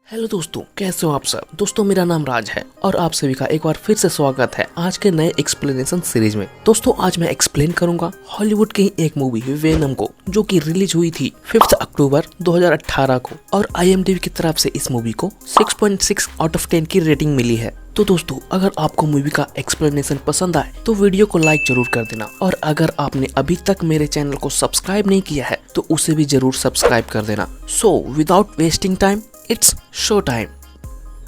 Hello दोस्तों, कैसे हो आप सब। दोस्तों मेरा नाम राज है और आप सभी का एक बार फिर से स्वागत है आज के नए एक्सप्लेनेशन सीरीज में। दोस्तों आज मैं एक्सप्लेन करूंगा हॉलीवुड की एक मूवी वेनम को, जो कि रिलीज हुई थी 5 अक्टूबर 2018 को और IMDb की तरफ से इस मूवी को 6.6 आउट ऑफ 10 की रेटिंग मिली है। तो दोस्तों अगर आपको मूवी का एक्सप्लेनेशन पसंद आए तो वीडियो को लाइक जरूर कर देना, और अगर आपने अभी तक मेरे चैनल को सब्सक्राइब नहीं किया है तो उसे भी जरूर सब्सक्राइब कर देना। So without wasting time it's show time.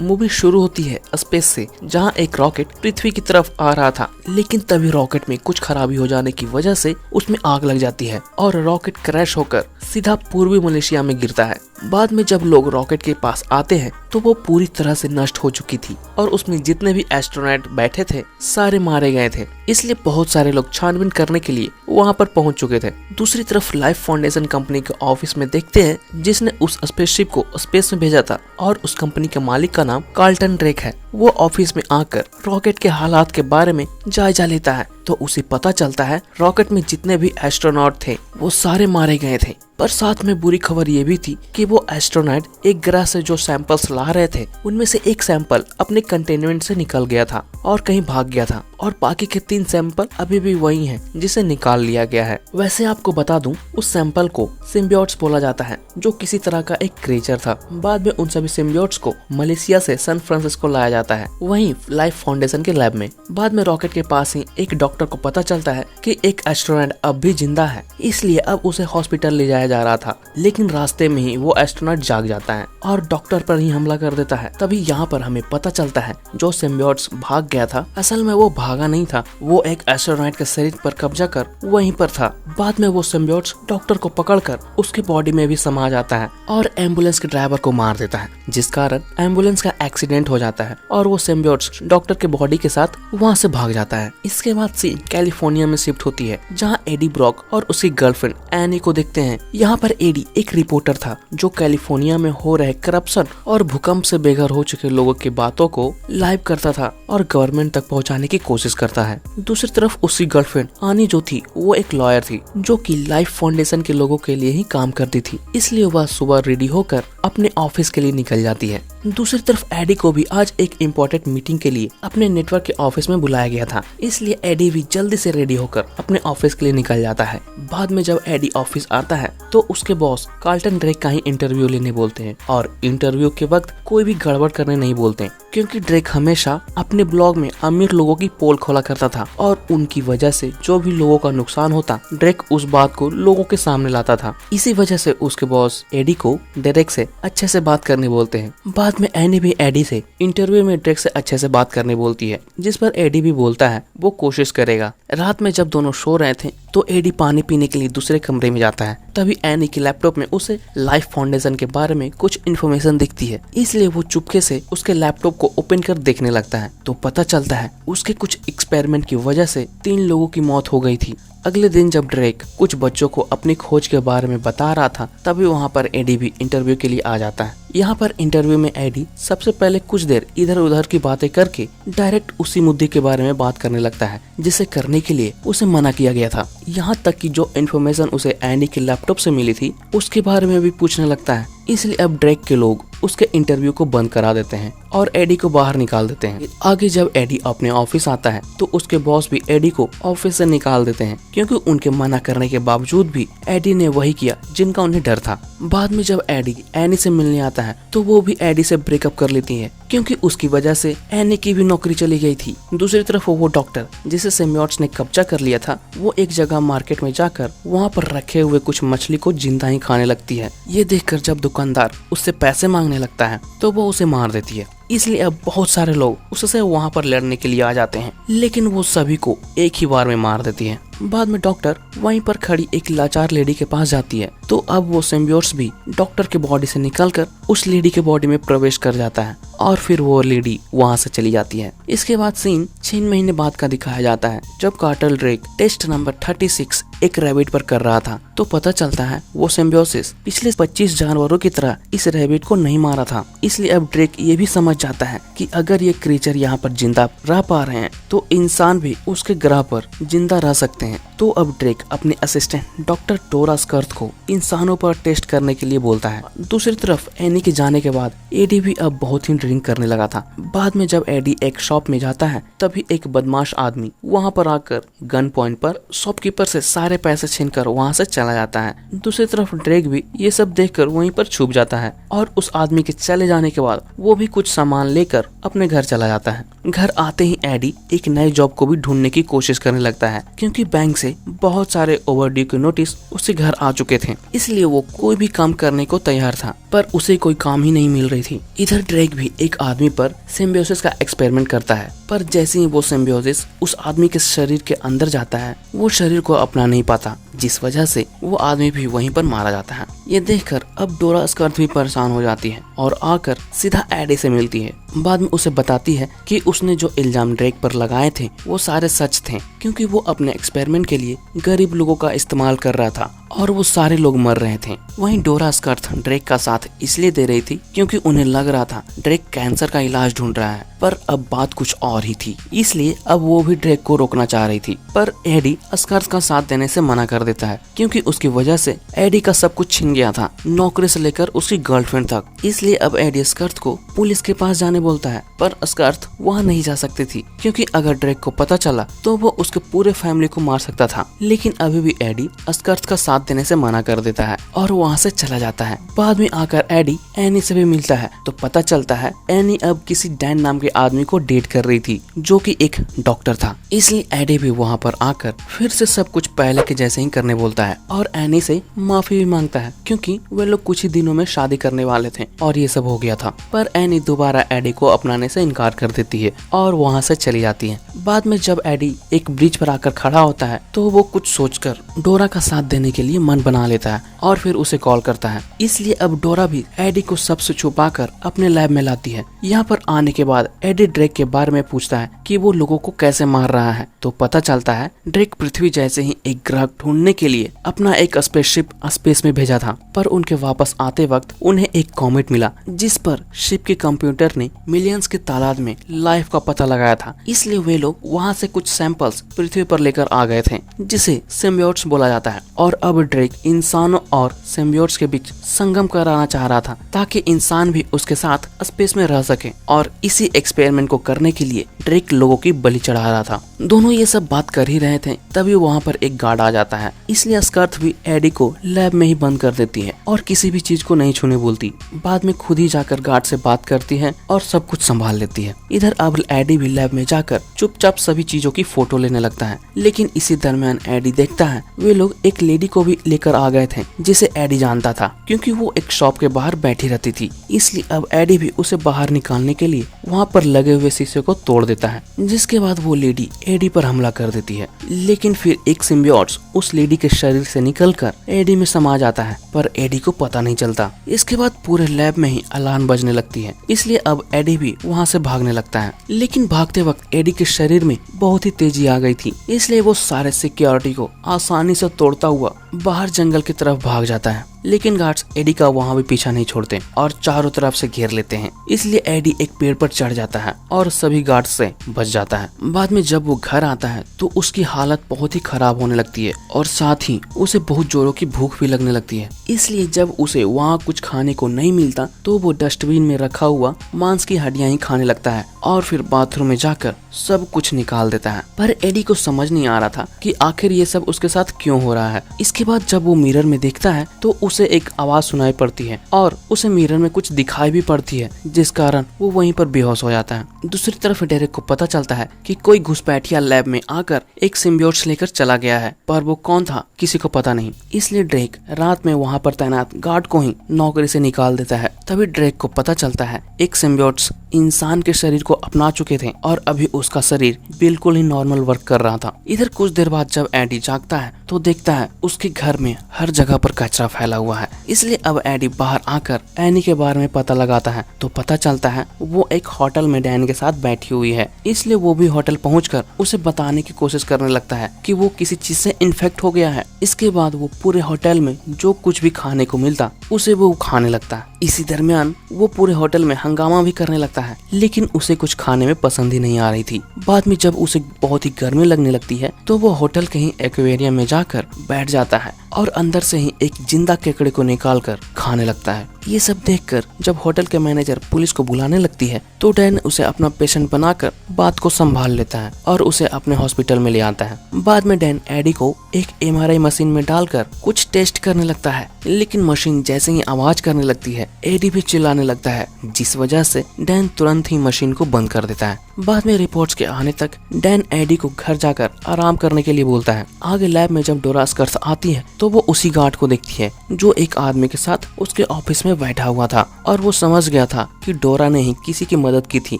Movie शुरू होती है स्पेस से, जहां एक रॉकेट पृथ्वी की तरफ आ रहा था, लेकिन तभी रॉकेट में कुछ खराबी हो जाने की वजह से उसमें आग लग जाती है और रॉकेट क्रैश होकर सीधा पूर्वी मलेशिया में गिरता है। बाद में जब लोग रॉकेट के पास आते हैं तो वो पूरी तरह से नष्ट हो चुकी थी और उसमें जितने भी एस्ट्रोनॉट बैठे थे सारे मारे गए थे, इसलिए बहुत सारे लोग छानबीन करने के लिए वहां पर पहुंच चुके थे। दूसरी तरफ लाइफ फाउंडेशन कंपनी के ऑफिस में देखते हैं जिसने उस स्पेसशिप को स्पेस में भेजा था, और उस कंपनी के मालिक का नाम कार्लटन ड्रेक है। वो ऑफिस में आकर रॉकेट के हालात के बारे में जायजा लेता है तो उसे पता चलता है रॉकेट में जितने भी एस्ट्रोनॉट थे वो सारे मारे गए थे। पर साथ में बुरी खबर ये भी थी कि वो एस्ट्रोनॉट एक ग्रह से जो सैंपल्स ला रहे थे उनमें से एक सैंपल अपने कंटेनमेंट से निकल गया था और कहीं भाग गया था, और बाकी के 3 सैंपल अभी भी वही हैं जिसे निकाल लिया गया है। वैसे आपको बता दूं, उस सैंपल को सिम्बियोट्स बोला जाता है, जो किसी तरह का एक क्रिएचर था। बाद में उन सभी सिम्बियोट्स को मलेशिया से सैन फ्रांसिस्को लाया जाता है, वहीं लाइफ फाउंडेशन के लैब में। बाद में रॉकेट के पास ही एक डॉक्टर को पता चलता है कि एक एस्ट्रोनॉट अब भी जिंदा है, इसलिए अब उसे हॉस्पिटल ले जाया जा रहा था। लेकिन रास्ते में ही वो एस्ट्रोनॉट जाग जाता है और डॉक्टर पर ही हमला कर देता है। तभी यहाँ पर हमें पता चलता है जो सिम्बियोट्स भाग गया था असल में वो भागा नहीं था, वो एक एस्ट्रोनॉट के शरीर पर कब्जा कर वहीं पर था। बाद में वो सिम्बियोट्स डॉक्टर को पकड़कर उसके बॉडी में भी समा जाता है और एम्बुलेंस के ड्राइवर को मार देता है, जिस कारण एम्बुलेंस का एक्सीडेंट हो जाता है और वो सिम्बियोट्स डॉक्टर के बॉडी के साथ वहाँ से भाग जाता है। इसके बाद सीन कैलिफोर्निया में शिफ्ट होती है, जहाँ एडी ब्रॉक और उसकी गर्लफ्रेंड एनी को देखते हैं। यहाँ पर एडी एक रिपोर्टर था जो कैलिफोर्निया में हो रहे करप्शन और भूकंप से बेघर हो चुके लोगों की बातों को लाइव करता था और गवर्नमेंट तक पहुंचाने की कोशिश करता है। दूसरी तरफ उसकी गर्लफ्रेंड आनी जो थी वो एक लॉयर थी जो कि लाइफ फाउंडेशन के लोगों के लिए ही काम करती थी, इसलिए वह सुबह रेडी होकर अपने ऑफिस के लिए निकल जाती है। दूसरी तरफ एडी को भी आज एक इम्पोर्टेंट मीटिंग के लिए अपने नेटवर्क के ऑफिस में बुलाया गया था, इसलिए एडी भी जल्दी से रेडी होकर अपने ऑफिस के लिए निकल जाता है। बाद में जब एडी ऑफिस आता है तो उसके बॉस कार्लटन ड्रेक का ही इंटरव्यू लेने बोलते हैं, और इंटरव्यू के वक्त कोई भी गड़बड़ करने नहीं बोलते, क्योंकि ड्रेक हमेशा अपने ब्लॉग में अमीर लोगों की पोल खोला करता था और उनकी वजह से जो भी लोगों का नुकसान होता ड्रेक उस बात को लोगों के सामने लाता था। इसी वजह से उसके बॉस एडी को ड्रेक से अच्छे से बात करने बोलते हैं। बाद में एनी भी एडी से इंटरव्यू में ड्रेक से अच्छे से बात करने बोलती है, जिस पर एडी भी बोलता है वो कोशिश करेगा। रात में जब दोनों सो रहे थे तो एडी पानी पीने के लिए दूसरे कमरे में जाता है, तभी एनी की लैपटॉप में उसे लाइफ फाउंडेशन के बारे में कुछ इन्फॉर्मेशन दिखती है, इसलिए वो चुपके से उसके लैपटॉप को ओपन कर देखने लगता है तो पता चलता है उसके कुछ एक्सपेरिमेंट की वजह से 3 लोगों की मौत हो गई थी। अगले दिन जब ड्रेक कुछ बच्चों को अपनी खोज के बारे में बता रहा था तभी वहाँ पर एडी भी इंटरव्यू के लिए आ जाता है। यहाँ पर इंटरव्यू में एडी सबसे पहले कुछ देर इधर उधर की बातें करके डायरेक्ट उसी मुद्दे के बारे में बात करने लगता है जिसे करने के लिए उसे मना किया गया था। यहाँ तक कि जो इन्फॉर्मेशन उसे एडी के लैपटॉप से मिली थी उसके बारे में भी पूछने लगता है, इसलिए अब ड्रेक के लोग उसके इंटरव्यू को बंद करा देते हैं और एडी को बाहर निकाल देते हैं। आगे जब एडी अपने ऑफिस आता है तो उसके बॉस भी एडी को ऑफिस से निकाल देते हैं, क्योंकि उनके मना करने के बावजूद भी एडी ने वही किया जिनका उन्हें डर था। बाद में जब एडी एनी से मिलने आता है तो वो भी एडी से ब्रेकअप कर लेती है, क्योंकि उसकी वजह से एनी की भी नौकरी चली गई थी। दूसरी तरफ वो डॉक्टर जिसे सिम्बियोट्स ने कब्जा कर लिया था वो एक जगह मार्केट में जाकर वहाँ पर रखे हुए कुछ मछली को जिंदा ही खाने लगती है। ये देखकर जब दुकानदार उससे पैसे मांगने लगता है तो वो उसे मार देती है, इसलिए अब बहुत सारे लोग उससे वहाँ पर लड़ने के लिए आ जाते हैं, लेकिन वो सभी को एक ही बार में मार देती है। बाद में डॉक्टर वहीं पर खड़ी एक लाचार लेडी के पास जाती है तो अब वो सिम्बियोट्स भी डॉक्टर के बॉडी से निकलकर उस लेडी के बॉडी में प्रवेश कर जाता है और फिर वो लेडी वहाँ से चली जाती है। इसके बाद सीन 6 महीने बाद का दिखाया जाता है, जब कार्लटन ड्रेक टेस्ट नंबर 36 एक रैबिट पर कर रहा था तो पता चलता है वो सिम्बियोसिस पिछले 25 जानवरों की तरह इस रैबिट को नहीं मारा था। इसलिए अब ड्रेक ये भी समझ जाता है कि अगर ये क्रीचर यहाँ पर जिंदा रह पा रहे हैं तो इंसान भी उसके ग्रह पर जिंदा रह सकते करते हैं। तो अब ड्रेक अपने असिस्टेंट डॉक्टर डोरा स्कर्थ को इंसानों पर टेस्ट करने के लिए बोलता है। दूसरी तरफ एनी के जाने के बाद एडी भी अब बहुत ही ड्रिंक करने लगा था। बाद में जब एडी एक शॉप में जाता है तभी एक बदमाश आदमी वहां पर आकर गन पॉइंट पर शॉपकीपर से सारे पैसे छीनकर वहां से चला जाता है। दूसरी तरफ ड्रेक भी ये सब देखकर वहीं पर छुप जाता है और उस आदमी के चले जाने के बाद वो भी कुछ सामान लेकर अपने घर चला जाता है। घर आते ही एडी एक नए जॉब को भी ढूंढने की कोशिश करने लगता है क्योंकि बैंक से बहुत सारे ओवरड्यू के नोटिस उसके घर आ चुके थे, इसलिए वो कोई भी काम करने को तैयार था, पर उसे कोई काम ही नहीं मिल रही थी। इधर ड्रेक भी एक आदमी पर सिम्बियोसिस का एक्सपेरिमेंट करता है, पर जैसे ही वो सिम्बियोसिस उस आदमी के शरीर के अंदर जाता है वो शरीर को अपना नहीं पाता, जिस वजह से वो आदमी भी वहीं पर मारा जाता है। ये देखकर अब डोरा स्कर्थ भी परेशान हो जाती है और आकर सीधा एडी से मिलती है। बाद में उसे बताती है कि उसने जो इल्जाम ड्रेक पर लगाए थे वो सारे सच थे, क्योंकि वो अपने एक्सपेरिमेंट के लिए गरीब लोगों का इस्तेमाल कर रहा था और वो सारे लोग मर रहे थे। वहीं डोरा स्कर्थ ड्रेक का साथ इसलिए दे रही थी क्योंकि उन्हें लग रहा था ड्रेक कैंसर का इलाज ढूंढ रहा है, पर अब बात कुछ और ही थी, इसलिए अब वो भी ड्रेक को रोकना चाह रही थी। पर एडी स्कर्थ का साथ देने से मना कर देता है क्योंकि उसकी वजह से एडी का सब कुछ छिन गया था, नौकरी से लेकर उसकी गर्लफ्रेंड तक। इसलिए अब एडी स्कर्थ को पुलिस के पास जाने बोलता है, पर स्कर्थ वहाँ नहीं जा सकती थी क्योंकि अगर ड्रेक को पता चला तो वो उसके पूरे फैमिली को मार सकता था। लेकिन अभी भी एडी स्कर्थ का साथ देने से मना कर देता है और वहाँ से चला जाता है। बाद में आकर एडी एनी से भी मिलता है तो पता चलता है एनी अब किसी डैन नाम के आदमी को डेट कर रही थी जो कि एक डॉक्टर था। इसलिए एडी भी वहाँ पर आकर फिर से सब कुछ पहले के जैसे ही करने बोलता है और एनी से माफी भी मांगता है क्योंकि वे लोग कुछ ही दिनों में शादी करने वाले थे और ये सब हो गया था। पर एनी दोबारा एडी को अपनाने से इनकार कर देती है और वहाँ से चली जाती है। बाद में जब एडी एक ब्रिज पर आकर खड़ा होता है तो वो कुछ सोचकर डोरा का साथ देने के लिए मन बना लेता है और फिर उसे कॉल करता है। इसलिए अब डोरा भी एडी को सबसे छुपाकर अपने लैब में लाती है। यहाँ पर आने के बाद एडी ड्रेक के बारे में पूछता है कि वो लोगों को कैसे मार रहा है, तो पता चलता है ड्रेक पृथ्वी जैसे ही एक ग्रह ढूंढने के लिए अपना एक स्पेसशिप स्पेस में भेजा था, पर उनके वापस आते वक्त उन्हें एक कॉमेट मिला जिस पर शिप के कंप्यूटर ने मिलियंस की तादाद में लाइफ का पता लगाया था। इसलिए वे लोग वहाँ से कुछ सैंपल्स पृथ्वी पर लेकर आ गए थे जिसे सिम्बियोट्स बोला जाता है। और अब ड्रेक इंसानों और सिम्बियोट्स के बीच संगम कराना चाह रहा था ताकि इंसान भी उसके साथ स्पेस में रह सके, और इसी एक्सपेरिमेंट को करने के लिए ड्रेक लोगों की बलि चढ़ा रहा था। दोनों ये सब बात कर ही रहे थे तभी वहाँ पर एक गार्ड आ जाता है। इसलिए स्कर्थ भी एडी को लैब में ही बंद कर देती है और किसी भी चीज को नहीं छूने बोलती। बाद में खुद ही जाकर गार्ड से बात करती है और सब कुछ संभाल लेती है। इधर अब एडी भी लैब में जाकर चुपचाप सभी चीजों की फोटो लेने लगता है। लेकिन इसी दरमियान एडी देखता है वे लोग एक लेडी को भी लेकर आ गए थे जिसे एडी जानता था क्योंकि वो एक शॉप के बाहर बैठी रहती थी। इसलिए अब एडी भी उसे बाहर निकालने के लिए वहाँ पर लगे हुए शीशे को तोड़ देता है, जिसके बाद वो लेडी एडी पर हमला कर देती है। लेकिन फिर एक सिम्बियोट्स उस लेडी के शरीर से निकलकर एडी में समा जाता है, पर एडी को पता नहीं चलता। इसके बाद पूरे लैब में ही अलार्म बजने लगती है, इसलिए अब एडी भी वहाँ से भागने लगता है। लेकिन भागते वक्त एडी के शरीर में बहुत ही तेजी आ गई थी, इसलिए वो सारे सिक्योरिटी को आसानी से तोड़ता हुआ बाहर जंगल की तरफ भाग जाता है। लेकिन गार्ड्स एडी का वहाँ भी पीछा नहीं छोड़ते और चारों तरफ से घेर लेते हैं। इसलिए एडी एक पेड़ पर चढ़ जाता है और सभी गार्ड्स से बच जाता है। बाद में जब वो घर आता है तो उसकी हालत बहुत ही खराब होने लगती है और साथ ही उसे बहुत जोरों की भूख भी लगने लगती है। इसलिए जब उसे वहाँ कुछ खाने को नहीं मिलता तो वो डस्टबिन में रखा हुआ मांस की हड्डियां ही खाने लगता है और फिर बाथरूम में जाकर सब कुछ निकाल देता है। पर एडी को समझ नहीं आ रहा था कि आखिर ये सब उसके साथ क्यों हो रहा है। इसके बाद जब वो मिरर में देखता है तो उसे एक आवाज सुनाई पड़ती है और उसे मिरर में कुछ दिखाई भी पड़ती है, जिस कारण वो वहीं पर बेहोश हो जाता है। दूसरी तरफ डेरेक को पता चलता है कि कोई घुसपैठिया लैब में आकर एक सिम्बियोट्स लेकर चला गया है, पर वो कौन था किसी को पता नहीं। इसलिए ड्रेक रात में वहाँ पर तैनात गार्ड को ही नौकरी से निकाल देता है। तभी ड्रेक को पता चलता है एक सिम्बियोट्स इंसान के शरीर को अपना चुके थे और अभी उसका शरीर बिल्कुल ही नॉर्मल वर्क कर रहा था। इधर कुछ देर बाद जब एडी जागता है तो देखता है उसके घर में हर जगह पर कचरा फैला हुआ है। इसलिए अब एडी बाहर आकर एनी के बारे में पता लगाता है तो पता चलता है वो एक होटल में डैन के साथ बैठी हुई है। इसलिए वो भी होटल पहुंचकर उसे बताने की कोशिश करने लगता है कि वो किसी चीज से इन्फेक्ट हो गया है। इसके बाद वो पूरे होटल में जो कुछ भी खाने को मिलता उसे वो खाने लगता है। इसी दरमियान वो पूरे होटल में हंगामा भी करने लगता है, लेकिन उसे कुछ खाने में पसंद ही नहीं आ रही थी। बाद में जब उसे बहुत ही गर्मी लगने लगती है तो वो होटल के ही एक्वेरियम में जाकर बैठ जाता है और अंदर से ही एक जिंदा केकड़े को निकालकर खाने लगता है। ये सब देखकर जब होटल के मैनेजर पुलिस को बुलाने लगती है तो डैन उसे अपना पेशेंट बनाकर बात को संभाल लेता है और उसे अपने हॉस्पिटल में ले आता है। बाद में डैन एडी को एक MRI मशीन में डालकर कुछ टेस्ट करने लगता है, लेकिन मशीन जैसे ही आवाज करने लगती है एडी भी चिल्लाने लगता है, जिस वजह से डैन तुरंत ही मशीन को बंद कर देता है। बाद में रिपोर्ट्स के आने तक डैन एडी को घर जाकर आराम करने के लिए बोलता है। आगे लैब में जब डोरा स्कर्स आती है तो वो उसी गार्ड को देखती है जो एक आदमी के साथ उसके ऑफिस में बैठा हुआ था और वो समझ गया था कि डोरा ने ही किसी की मदद की थी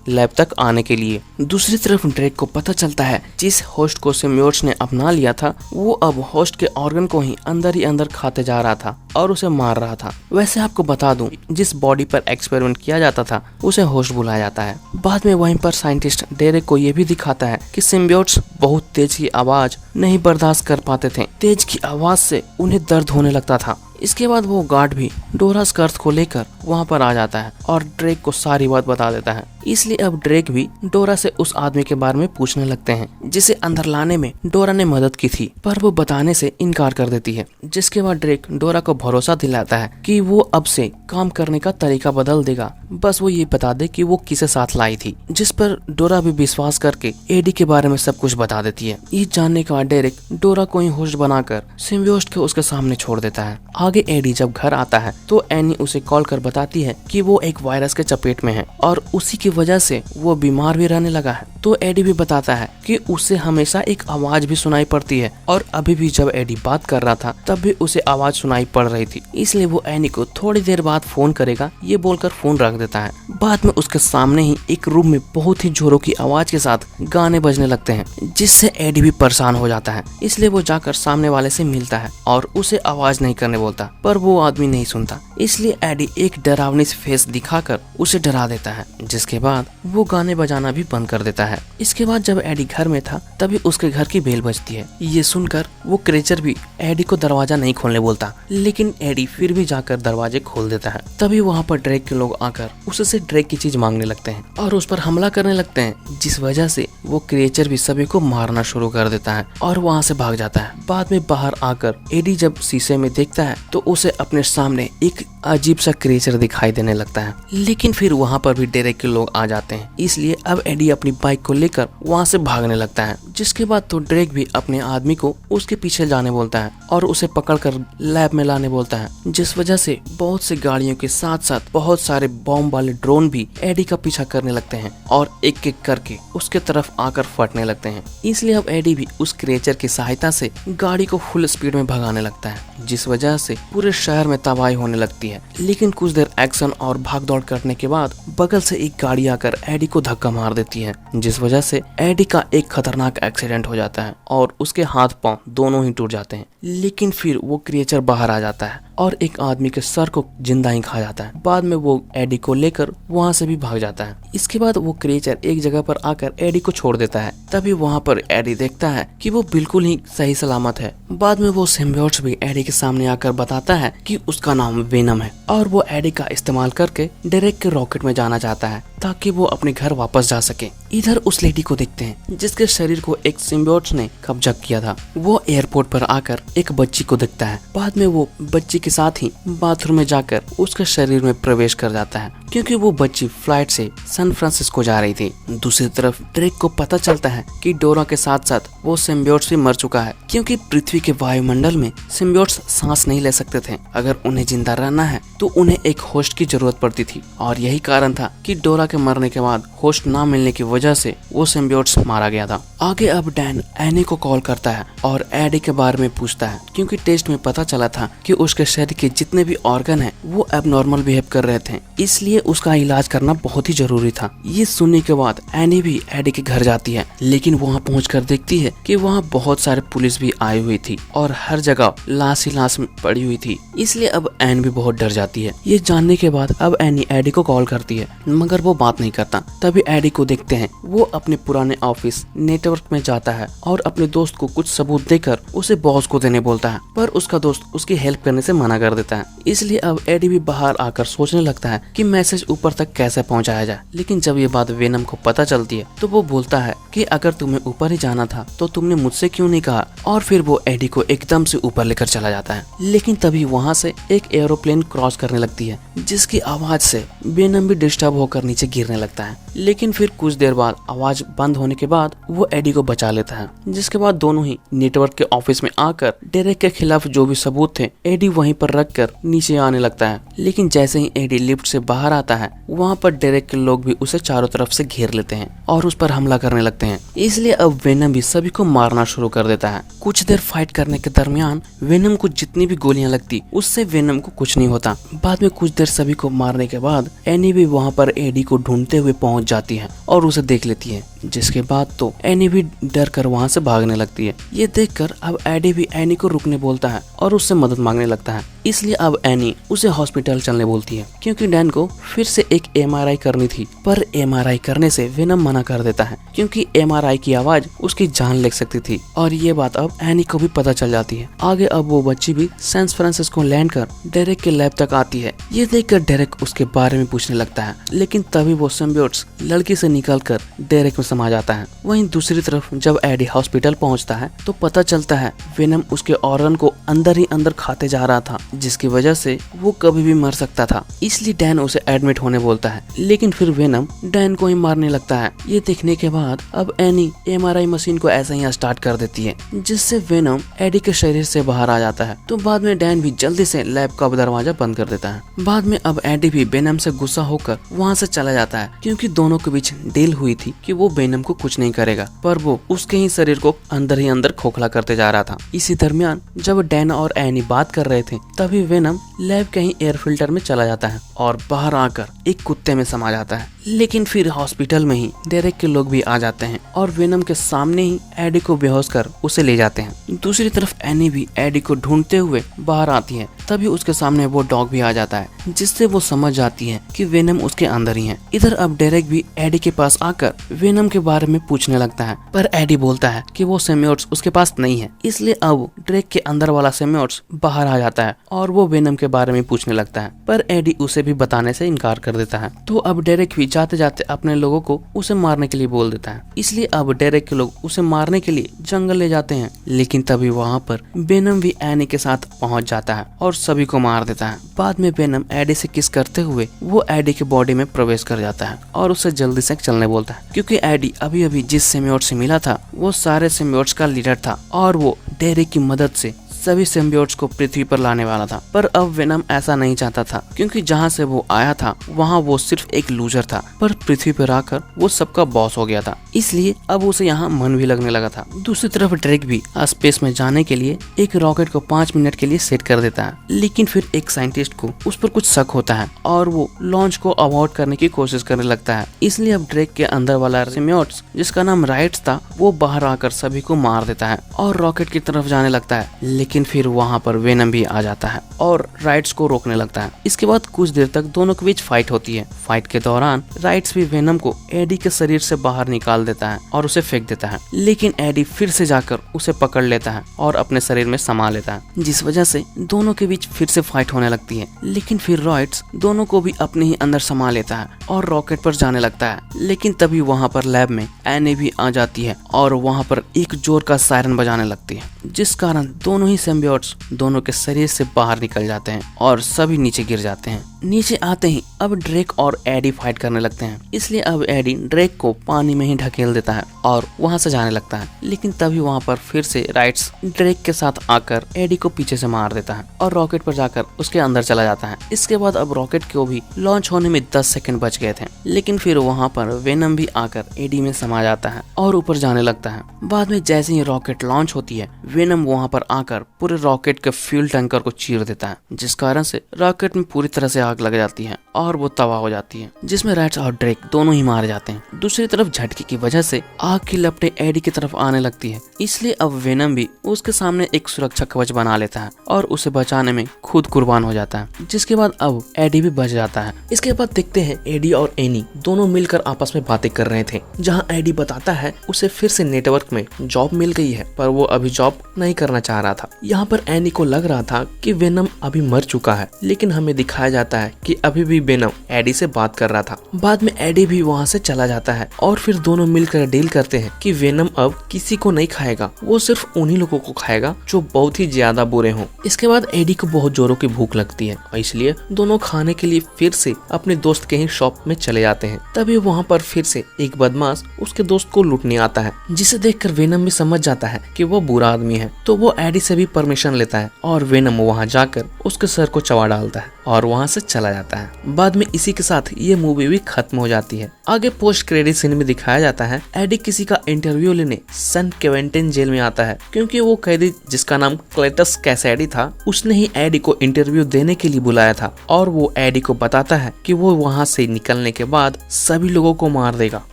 लैब तक आने के लिए। दूसरी तरफ ड्रेक को पता चलता है जिस होस्ट को सिम्बियोट्स ने अपना लिया था वो अब होस्ट के ऑर्गन को ही अंदर खाते जा रहा था और उसे मार रहा था। वैसे आपको बता दूं, जिस बॉडी पर एक्सपेरिमेंट किया जाता था उसे होस्ट बुलाया जाता है। बाद में वहीं पर साइंटिस्ट डेरेक को ये भी दिखाता है कि सिम्बियोट्स बहुत तेज की आवाज नहीं बर्दाश्त कर पाते थे। तेज की आवाज से उन्हें दर्द होने लगता था। इसके बाद वो गार्ड भी डोरा स्कर्स को लेकर वहाँ पर आ जाता है और ड्रेक को सारी बात बता देता है। इसलिए अब ड्रेक भी डोरा से उस आदमी के बारे में पूछने लगते हैं जिसे अंदर लाने में डोरा ने मदद की थी, पर वो बताने से इनकार कर देती है। जिसके बाद ड्रेक डोरा को भरोसा दिलाता है कि वो अब से काम करने का तरीका बदल देगा, बस वो ये बता दे कि वो किसे साथ लाई थी। जिस पर डोरा भी विश्वास करके एडी के बारे में सब कुछ बता देती है। ये जानने के बाद डेरेक डोरा को ही होस्ट बनाकर सिम्बियोट्स को उसके सामने छोड़ देता है। आगे एडी जब घर आता है तो एनी उसे कॉल कर बताती है कि वो एक वायरस के चपेट में है और उसी की वजह से वो बीमार भी रहने लगा है। तो एडी भी बताता है कि उसे हमेशा एक आवाज भी सुनाई पड़ती है और अभी भी जब एडी बात कर रहा था तब भी उसे आवाज सुनाई पड़ रही थी, इसलिए वो एनी को थोड़ी देर बाद फोन करेगा ये बोलकर फोन रख देता है। बाद में उसके सामने ही एक रूम में बहुत ही जोरों की आवाज के साथ गाने बजने लगते हैं, जिससे एडी भी परेशान हो जाता है। इसलिए वो जाकर सामने वाले से मिलता है और उसे आवाज नहीं करने बोलता, पर वो आदमी नहीं सुनता। इसलिए एडी एक डरावनी फेस दिखाकर उसे डरा देता है, जिसके बाद वो गाने बजाना भी बंद कर देता है। इसके बाद जब एडी घर में था तभी उसके घर की बेल बजती है। ये सुनकर वो क्रेचर भी एडी को दरवाजा नहीं खोलने बोलता, लेकिन एडी फिर भी जाकर दरवाजे खोल देता है। तभी वहाँ पर ड्रेक के लोग आकर उससे ड्रेक की चीज मांगने लगते हैं और उस पर हमला करने लगते हैं, जिस वजह से वो क्रिएचर भी सभी को मारना शुरू कर देता है और वहाँ से भाग जाता है। बाद में बाहर आकर एडी जब शीशे में देखता है तो उसे अपने सामने एक अजीब सा क्रिएचर दिखाई देने लगता है, लेकिन फिर वहाँ पर भी डेरेक के लोग आ जाते हैं। इसलिए अब एडी अपनी बाइक को लेकर वहाँ से भागने लगता है। जिसके बाद तो ड्रेक भी अपने आदमी को उसके पीछे जाने बोलता है और उसे पकड़कर लैब में लाने बोलता है, जिस वजह से बहुत सी गाड़ियों के साथ साथ बहुत सारे बॉम्ब वाले ड्रोन भी एडी का पीछा करने लगते हैं और एक एक करके उसके तरफ आकर फटने लगते हैं। इसलिए अब एडी भी उस क्रिएचर की सहायता से गाड़ी को फुल स्पीड में भगाने लगता है, जिस वजह से पूरे शहर में तबाही होने लगती है। लेकिन कुछ देर एक्शन और भाग दौड़ करने के बाद बगल से एक गाड़ी आकर एडी को धक्का मार देती है, जिस वजह से एडी का एक खतरनाक एक्सीडेंट हो जाता है और उसके हाथ पांव दोनों ही टूट जाते हैं। लेकिन फिर वो क्रिएचर बाहर आ जाता है और एक आदमी के सर को जिंदा ही खा जाता है। बाद में वो एडी को लेकर वहाँ से भी भाग जाता है। इसके बाद वो क्रिएचर एक जगह पर आकर एडी को छोड़ देता है। तभी वहाँ पर एडी देखता है कि वो बिल्कुल ही सही सलामत है। बाद में वो सिम्बियोट्स भी एडी के सामने आकर बताता है कि उसका नाम वेनम है और वो एडी का इस्तेमाल करके डायरेक्ट के रॉकेट में जाना चाहता है ताकि वो अपने घर वापस जा सके। इधर उस लेडी को देखते हैं जिसके शरीर को एक सिम्बियोट्स ने कब्जा किया था। वो एयरपोर्ट पर आकर एक बच्ची को देखता है। बाद में वो बच्ची के साथ ही बाथरूम में जाकर उसके शरीर में प्रवेश कर जाता है, क्योंकि वो बच्ची फ्लाइट से सैन फ्रांसिस्को जा रही थी। दूसरी तरफ ड्रेक को पता चलता है कि डोरा के साथ साथ वो सिम्बियोट्स भी मर चुका है, क्योंकि पृथ्वी के वायुमंडल में सिम्बियोट्स सांस नहीं ले सकते थे। अगर उन्हें जिंदा रहना है तो उन्हें एक होस्ट की जरूरत पड़ती थी और यही कारण था कि डोरा के मरने के बाद होस्ट ना मिलने की वजह से वो सिम्बियोट्स मारा गया था। आगे अब डैन एनी को कॉल करता है और एडी के बारे में पूछता है, क्योंकि टेस्ट में पता चला था कि उसके शरीर के जितने भी ऑर्गन हैं वो एबनॉर्मल बिहेव कर रहे थे, इसलिए उसका इलाज करना बहुत ही जरूरी था। ये सुनने के बाद एनी भी एडी के घर जाती है, लेकिन वहाँ पहुंचकर देखती है कि वहाँ बहुत सारे पुलिस भी आई हुई थी और हर जगह लाश ही लाश पड़ी हुई थी। इसलिए अब एन भी बहुत डर जाती है। ये जानने के बाद अब एनी एडी को कॉल करती है, मगर वो बात नहीं करता। तभी एडी को देखते हैं वो अपने पुराने ऑफिस नेटवर्क में जाता है और अपने दोस्त को कुछ सबूत देकर उसे बॉस को देने बोलता है, पर उसका दोस्त उसकी हेल्प करने से मना कर देता है। इसलिए अब एडी भी बाहर आकर सोचने लगता है कि मैसेज ऊपर तक कैसे पहुंचाया जाए। लेकिन जब ये बात वेनम को पता चलती है तो वो बोलता है कि अगर तुम्हें ऊपर ही जाना था तो तुमने मुझसे क्यों नहीं कहा, और फिर वो एडी को एकदम से ऊपर लेकर चला जाता है। लेकिन तभी वहाँ से एक एरोप्लेन क्रॉस करने लगती है, जिसकी आवाज से वेनम भी डिस्टर्ब होकर नीचे गिरने लगता है। लेकिन फिर कुछ देर बाद आवाज बंद होने के बाद वो एडी को बचा लेता है, जिसके बाद दोनों ही नेटवर्क के ऑफिस में आकर डेरेक के खिलाफ जो भी सबूत थे एडी वहीं पर रखकर नीचे आने लगता है। लेकिन जैसे ही एडी लिफ्ट से बाहर आता है वहाँ पर डेरेक के लोग भी उसे चारों तरफ से घेर लेते हैं और उस पर हमला करने लगते हैं। इसलिए अब वेनम भी सभी को मारना शुरू कर देता है। कुछ देर फाइट करने के दरमियान वेनम को जितनी भी गोलियां लगती उससे वेनम को कुछ नहीं होता। बाद में कुछ देर सभी को मारने के बाद एनी भी वहाँ पर एडी को ढूंढते हुए पहुंच जाती है और उसे देख लेती है, जिसके बाद तो एनी भी डर कर वहाँ से भागने लगती है। ये देखकर अब एडी भी एनी को रुकने बोलता है और उससे मदद मांगने लगता है। इसलिए अब एनी उसे हॉस्पिटल चलने बोलती है, क्योंकि डैन को फिर से एक एमआरआई करनी थी। पर एमआरआई करने से वेनम मना कर देता है, क्योंकि एमआरआई की आवाज उसकी जान ले सकती थी। और ये बात अब एनी को भी पता चल जाती है। आगे अब वो बच्ची भी सैन फ्रांसिस्को लैंड कर डेरेक के लैब तक आती है। ये देखकर डेरेक उसके बारे में पूछने लगता है, लेकिन तभी वो सिम्बियोट्स लड़की से निकलकर डेरेक में समा जाता है। वहीं दूसरी तरफ जब एडी हॉस्पिटल पहुंचता है तो पता चलता है वेनम उसके ऑर्गन को अंदर ही अंदर खाते जा रहा था, जिसकी वजह से वो कभी भी मर सकता था। इसलिए डैन उसे एडमिट होने बोलता है, लेकिन फिर वेनम डैन को ही मारने लगता है। ये देखने के बाद अब एनी एमआरआई मशीन को ऐसा ही स्टार्ट कर देती है, जिससे वेनम एडी के शरीर से बाहर आ जाता है। तो बाद में डैन भी जल्दी से लैब का दरवाजा बंद कर देता है। बाद में अब एडी भी वेनम से गुस्सा होकर वहाँ से चला जाता है, क्योंकि दोनों के बीच डील हुई थी कि वो वेनम को कुछ नहीं करेगा, पर वो उसके ही शरीर को अंदर ही अंदर खोखला करते जा रहा था। इसी दरमियान जब डैन और एनी बात कर रहे थे तभी वेनम लैब के ही एयर फिल्टर में चला जाता है और बाहर आकर एक कुत्ते में समा जाता है। लेकिन फिर हॉस्पिटल में ही डेरेक के लोग भी आ जाते हैं और वेनम के सामने ही एडी को बेहोश कर उसे ले जाते हैं। दूसरी तरफ एनी भी एडी को ढूंढते हुए बाहर आती है। तभी उसके सामने वो डॉग भी आ जाता है, जिससे वो समझ जाती है कि वेनम उसके अंदर ही है। इधर अब डेरेक भी एडी के पास आकर वेनम के बारे में पूछने लगता है, पर एडी बोलता है कि वो सिम्बियोट्स उसके पास नहीं है। इसलिए अब डेरेक के अंदर वाला सिम्बियोट्स बाहर आ जाता है और वो वेनम के बारे में पूछने लगता है, पर एडी उसे भी बताने से इनकार कर देता है। तो अब डेरेक भी जाते जाते अपने लोगों को उसे मारने के लिए बोल देता है। इसलिए अब डेरेक के लोग उसे मारने के लिए जंगल ले जाते हैं। लेकिन तभी वहाँ पर वेनम भी एनी के साथ पहुँच जाता है और सभी को मार देता है। बाद में वेनम एडी से किस करते हुए वो एडी के बॉडी में प्रवेश कर जाता है और उसे जल्दी से चलने बोलता है, क्योंकि एडी अभी अभी जिस सिम्बियोट से मिला था वो सारे सिम्बियोट्स का लीडर था और वो डेरेक की मदद से सभी सिम्बियोट्स को पृथ्वी पर लाने वाला था। पर अब वेनम ऐसा नहीं चाहता था, क्योंकि जहाँ से वो आया था वहाँ वो सिर्फ एक लूजर था, पर पृथ्वी पर आकर वो सबका बॉस हो गया था। इसलिए अब उसे यहाँ मन भी लगने लगा था। दूसरी तरफ ड्रेक भी स्पेस में जाने के लिए एक रॉकेट को 5 मिनट के लिए सेट कर देता है। लेकिन फिर एक साइंटिस्ट को उस पर कुछ शक होता है और वो लॉन्च को अवॉइड करने की कोशिश करने लगता है। इसलिए अब ड्रेक के अंदर वाला सिम्बियोट्स, जिसका नाम राइट्स था, वो बाहर आकर सभी को मार देता है और रॉकेट की तरफ जाने लगता है। लेकिन फिर वहाँ पर वेनम भी आ जाता है और राइट्स को रोकने लगता है। इसके बाद कुछ देर तक दोनों के बीच फाइट होती है। फाइट के दौरान राइट्स भी वेनम को एडी के शरीर से बाहर निकाल देता है और उसे फेंक देता है। लेकिन एडी फिर से जाकर उसे पकड़ लेता है और अपने शरीर में समा लेता है, जिस वजह से दोनों के बीच फिर से फाइट होने लगती है। लेकिन फिर राइट्स दोनों को भी अपने ही अंदर समा लेता है और रॉकेट पर जाने लगता है। लेकिन तभी वहाँ पर लैब में एनी भी आ जाती है और वहाँ पर एक जोर का सायरन बजाने लगती है, जिस कारण दोनों ही सिम्बियोट्स दोनों के शरीर से बाहर निकल जाते हैं और सभी नीचे गिर जाते हैं। नीचे आते ही अब ड्रेक और एडी फाइट करने लगते हैं। इसलिए अब एडी ड्रेक को पानी में ही ढकेल देता है और वहां से जाने लगता है। लेकिन तभी वहां पर फिर से राइट्स ड्रेक के साथ आकर एडी को पीछे से मार देता है और रॉकेट पर जाकर उसके अंदर चला जाता है। इसके बाद अब रॉकेट को भी लॉन्च होने में 10 सेकंड बच गए थे। लेकिन फिर वहां पर वेनम भी आकर एडी में समा जाता है और ऊपर जाने लगता है। बाद में जैसे ही रॉकेट लॉन्च होती है, वेनम वहां पर आकर पूरे रॉकेट के फ्यूल टैंकर को चीर देता है, जिस कारण से रॉकेट में पूरी तरह से आग लग जाती है और वो तबाह हो जाती है, जिसमें रैट्स और ड्रेक दोनों ही मारे जाते हैं। दूसरी तरफ झटके की वजह से आग की लपटें एडी की तरफ आने लगती है, इसलिए अब वेनम भी उसके सामने एक सुरक्षा कवच बना लेता है और उसे बचाने में खुद कुर्बान हो जाता है, जिसके बाद अब एडी भी बच जाता है। इसके बाद देखते हैं एडी और एनी दोनों मिलकर आपस में बातें कर रहे थे, जहां एडी बताता है उसे फिर से नेटवर्क में जॉब मिल गई है, पर वो अभी जॉब नहीं करना चाह रहा था। यहाँ पर एनी को लग रहा था कि वेनम अभी मर चुका है, लेकिन हमें दिखाया जाता है कि अभी भी वेनम एडी से बात कर रहा था। बाद में एडी भी वहाँ से चला जाता है और फिर दोनों मिलकर डील करते हैं कि वेनम अब किसी को नहीं खाएगा, वो सिर्फ उन्हीं लोगों को खाएगा जो बहुत ही ज्यादा बुरे हों। इसके बाद एडी को बहुत जोरों की भूख लगती है, इसलिए दोनों खाने के लिए फिर से अपने दोस्त के ही शॉप में चले जाते हैं। तभी वहाँ पर फिर से एक बदमाश उसके दोस्त को लूटने आता है, जिसे देखकर वेनम भी समझ जाता है कि वो बुरा आदमी है। तो वो एडी से भी परमिशन लेता है और वेनम वहाँ जाकर उसके सर को चबा डालता है और वहाँ से चला जाता है। बाद में इसी के साथ ये मूवी भी खत्म हो जाती है। आगे पोस्ट क्रेडिट सीन में दिखाया जाता है एडी किसी का इंटरव्यू लेने सन क्वेंटिन जेल में आता है, क्योंकि वो कैदी जिसका नाम क्लेटस कैसेडी था, उसने ही एडी को इंटरव्यू देने के लिए बुलाया था और वो एडी को बताता है कि वो वहाँ से निकलने के बाद सभी लोगों को मार देगा।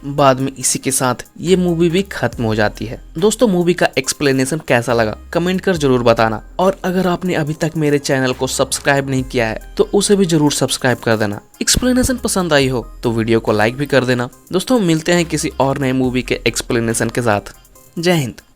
बाद में इसी के साथ ये मूवी भी खत्म हो जाती है। दोस्तों, मूवी का एक्सप्लेनेशन कैसा लगा कमेंट कर जरूर बताना, और अगर आपने अभी तक मेरे चैनल को सब्सक्राइब नहीं किया है तो उसे भी जरूर सब्सक्राइब कर देना। एक्सप्लेनेशन पसंद आई हो तो वीडियो को लाइक भी कर देना। दोस्तों, मिलते हैं किसी और नए मूवी के एक्सप्लेनेशन के साथ। जय हिंद।